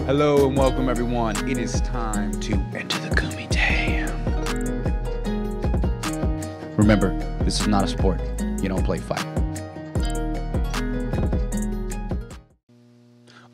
Hello and welcome everyone. It is time to enter the kumite. Remember, this is not a sport. You don't play fight.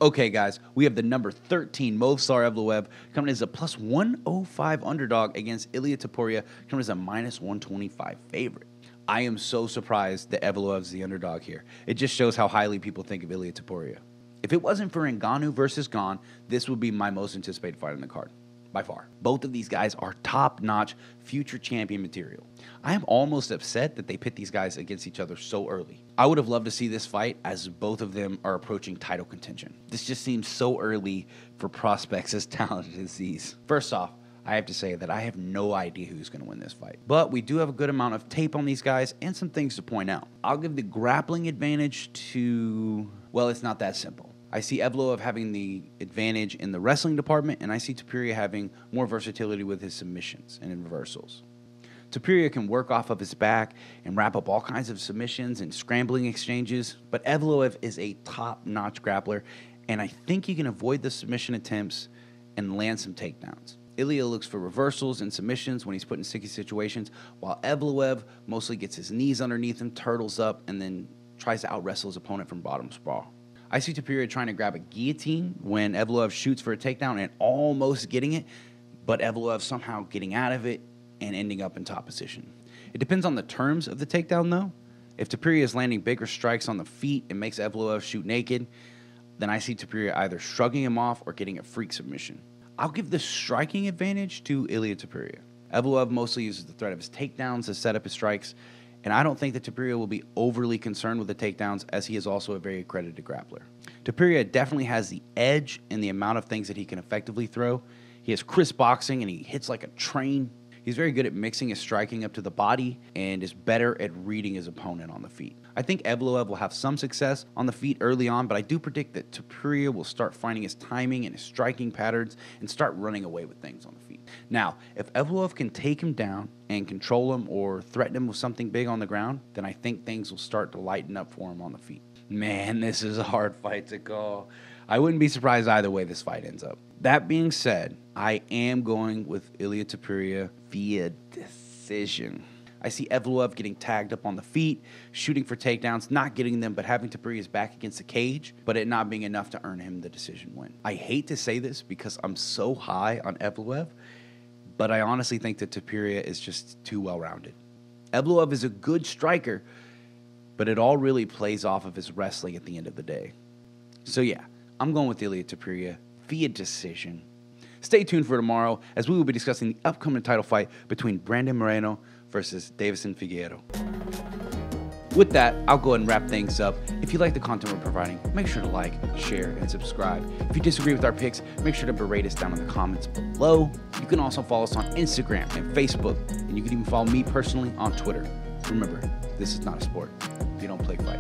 Okay guys, we have the number 13 Movsar Evloev coming as a plus 105 underdog against Ilia Topuria coming as a minus 125 favorite. I am so surprised that Evloev's the underdog here. It just shows how highly people think of Ilia Topuria. If it wasn't for Ngannou versus Gane, this would be my most anticipated fight on the card, by far. Both of these guys are top-notch future champion material. I am almost upset that they pit these guys against each other so early. I would have loved to see this fight as both of them are approaching title contention. This just seems so early for prospects as talented as these. First off, I have to say that I have no idea who's going to win this fight. But we do have a good amount of tape on these guys and some things to point out. I'll give the grappling advantage to... well, it's not that simple. I see Evloev having the advantage in the wrestling department, and I see Topuria having more versatility with his submissions and in reversals. Topuria can work off of his back and wrap up all kinds of submissions and scrambling exchanges, but Evloev is a top-notch grappler, and I think he can avoid the submission attempts and land some takedowns. Ilia looks for reversals and submissions when he's put in sticky situations, while Evloev mostly gets his knees underneath him, turtles up, and then tries to out-wrestle his opponent from bottom sprawl. I see Topuria trying to grab a guillotine when Evloev shoots for a takedown and almost getting it, but Evloev somehow getting out of it and ending up in top position. It depends on the terms of the takedown, though. If Topuria is landing bigger strikes on the feet and makes Evloev shoot naked, then I see Topuria either shrugging him off or getting a freak submission. I'll give the striking advantage to Ilia Topuria. Evloev mostly uses the threat of his takedowns to set up his strikes, and I don't think that Topuria will be overly concerned with the takedowns, as he is also a very accredited grappler. Topuria definitely has the edge in the amount of things that he can effectively throw. He has crisp boxing, and he hits like a train. He's very good at mixing his striking up to the body and is better at reading his opponent on the feet. I think Evloev will have some success on the feet early on, but I do predict that Topuria will start finding his timing and his striking patterns and start running away with things on the feet. Now, if Evloev can take him down and control him or threaten him with something big on the ground, then I think things will start to lighten up for him on the feet. Man, this is a hard fight to call. I wouldn't be surprised either way this fight ends up. That being said, I am going with Ilia Topuria via decision. I see Evloev getting tagged up on the feet, shooting for takedowns, not getting them, but having Topuria's back against the cage, but it not being enough to earn him the decision win. I hate to say this because I'm so high on Evloev, but I honestly think that Topuria is just too well-rounded. Evloev is a good striker, but it all really plays off of his wrestling at the end of the day. So yeah, I'm going with Ilia Topuria via decision. Stay tuned for tomorrow as we will be discussing the upcoming title fight between Brandon Moreno versus Davison Figueiredo. With that, I'll go ahead and wrap things up. If you like the content we're providing, make sure to like, share, and subscribe. If you disagree with our picks, make sure to berate us down in the comments below. You can also follow us on Instagram and Facebook, and you can even follow me personally on Twitter. Remember, this is not a sport. You don't play fight.